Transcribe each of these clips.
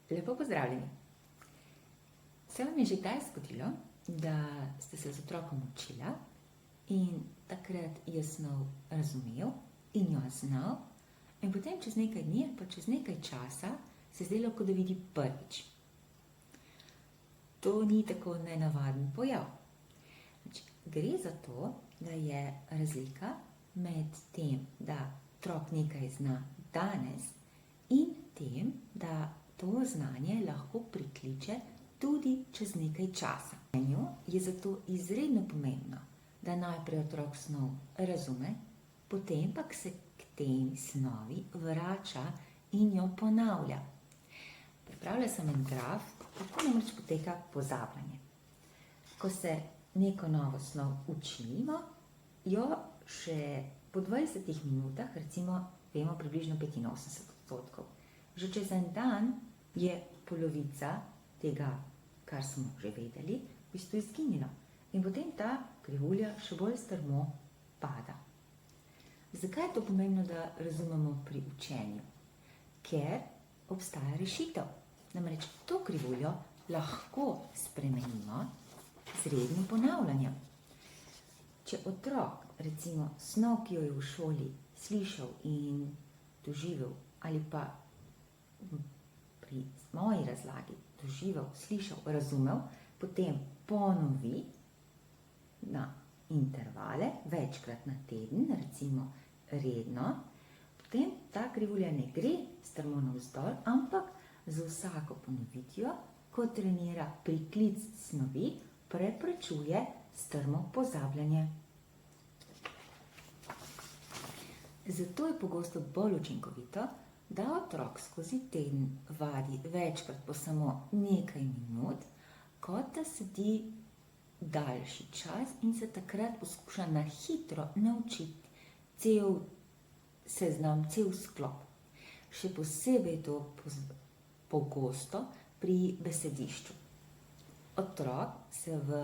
Lepo pozdravljeni. Se vam je že kdaj zgodilo, da ste se z otrokom učila in takrat je snov razumel in jo znal, in potem čez nekaj dni ali pa čez nekaj časa se zdelo, kot da vidi prvič. To ni tako nenavaden pojav. Gre za to, da je razlika med tem, da otrok nekaj zna danes, in tem, da to znanje lahko prikliče tudi čez nekaj časa. Je zato izredno pomembno, da najprej otrok snov razume, potem pa se k tej snovi vrača in jo ponavlja. Pripravila sem en graf, kako namreč poteka pozabljanje. Ko se neko novo snov učimo, jo še po 20 minutah, recimo, vemo približno 85%. Že čez en dan je polovica tega, kar smo že vedeli, v bistvu izginilo. In potem ta krivulja še bolj strmo pada. Zakaj je to pomembno, da razumemo pri učenju? Ker obstaja rešitev. Namreč to krivuljo lahko spremenimo z rednim ponavljanjem. Če otrok, recimo, snov, ki jo je v šoli slišal in doživel, ali pa pri moji razlagi doživel, slišal, razumel, potem ponovi na intervale, večkrat na teden, recimo redno, potem ta krivulja ne gre strmo navzdol, ampak z vsako ponovitvijo, ko trenira priklic snovi, preprečuje strmo pozabljanje. Zato je pogosto bolj učinkovito, da otrok skozi teden vadi večkrat po samo nekaj minut, kot da sedi daljši čas in se takrat poskuša na hitro naučiti cel seznam, cel sklop. Še posebej to pogosto pri besedišču. Otrok se v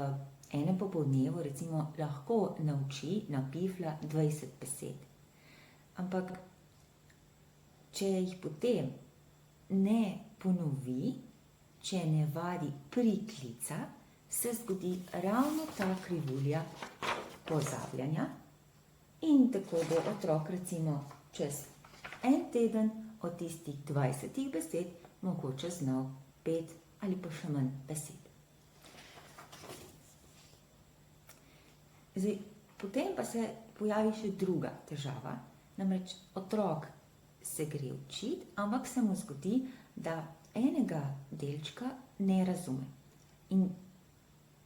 enem popoldnevu recimo lahko nauči na pifla 20 besed. Ampak, če jih potem ne ponovi, če ne vadi priklica, se zgodi ravno ta krivulja pozabljanja in tako bo otrok recimo čez en teden od tistih 20 besed mogoče znal 5 ali pa še manj besed. Zdaj, potem pa se pojavi še druga težava, namreč otrok se gre učiti, ampak se mu zgodi, da enega delčka ne razume. In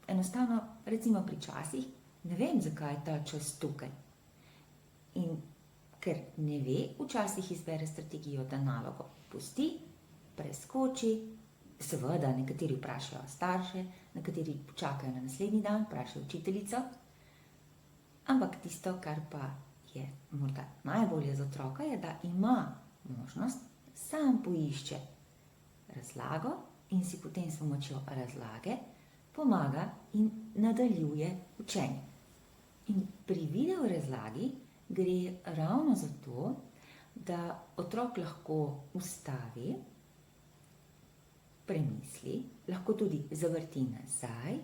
enostavno, recimo pri časih, ne vem, zakaj je ta čas tukaj. In ker ne ve, včasih izbere strategijo, da nalogo pusti, preskoči, seveda nekateri vprašajo starše, nekateri počakajo na naslednji dan, vprašajo učiteljico, ampak tisto, kar pa je morda najbolje za otroka, je, da ima možnost, sam poišče razlago in si potem s pomočjo razlage pomaga in nadaljuje učenje. In pri video razlagi gre ravno za to, da otrok lahko ustavi, premisli, lahko tudi zavrti nazaj,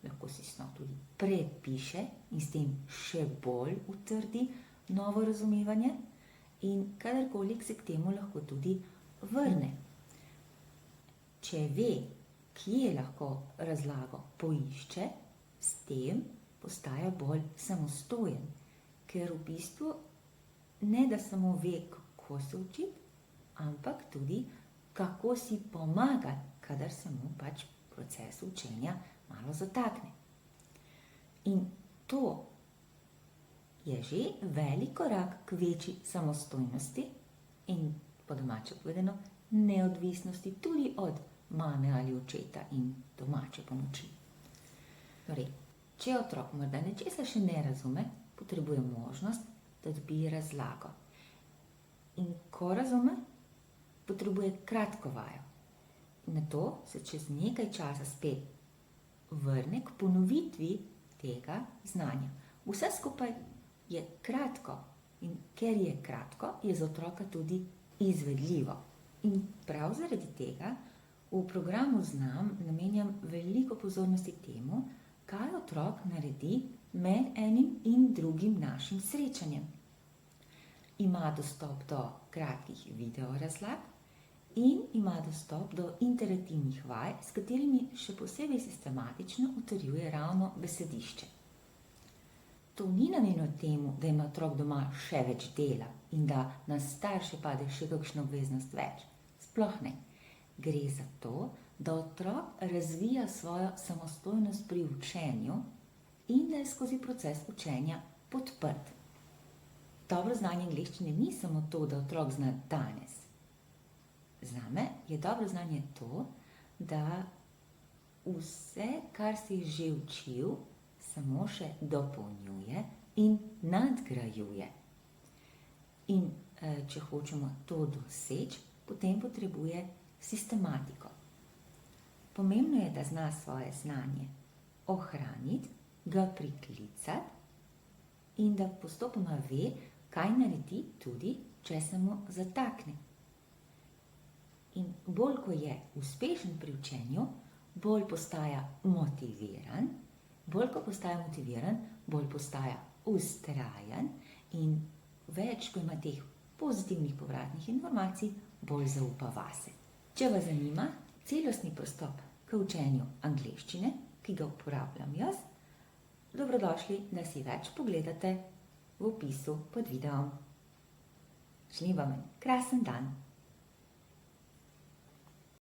lahko si snov tudi prepiše in s tem še bolj utrdi novo razumevanje in kadarkoli se k temu lahko tudi vrne. Če ve, kje lahko razlago poišče, s tem postaja bolj samostojen, ker v bistvu ne da samo ve, kako se učiti, ampak tudi, kako si pomaga, kadar se mu pač proces učenja malo zatakne. In to je že velik korak k večji samostojnosti in, po domače povedano, neodvisnosti tudi od mame ali očeta in domače pomoči. Torej, če otrok morda nečesa še ne razume, potrebuje možnost, da dobi razlago. In ko razume, potrebuje kratko vajo. Nato se čez nekaj časa spet vrne k ponovitvi tega znanja. Vse skupaj je kratko in ker je kratko, je za otroka tudi izvedljivo. In prav zaradi tega V programu Znam namenjam veliko pozornosti temu, kaj otrok naredi med enim in drugim našim srečanjem. Ima dostop do kratkih videorazlag in ima dostop do interaktivnih vaj, s katerimi še posebej sistematično utrjuje ravno besedišče. To ni namenjeno temu, da ima otrok doma še več dela in da na starše pade še kakšna obveznost več. Sploh ne. Gre za to, da otrok razvija svojo samostojnost pri učenju in da je skozi proces učenja podprt. Dobro znanje angleščine ni samo to, da otrok zna danes. Zame je dobro znanje to, da vse, kar si je že učil, samo še dopolnjuje in nadgrajuje. In če hočemo to doseči, potem potrebuje sistematiko. Pomembno je, da zna svoje znanje ohraniti, ga priklicati in da postopoma ve, kaj naredi tudi, če se mu zatakne. In bolj, ko je uspešen pri učenju, bolj postaja motiviran, bolj, ko postaja motiviran, bolj postaja vztrajen in več, ko ima teh pozitivnih povratnih informacij, bolj zaupa vase. Če vas zanima celostni pristop k učenju angleščine, ki ga uporabljam jaz, dobrodošli, da si več pogledate v opisu pod videom. Želim vam krasen dan!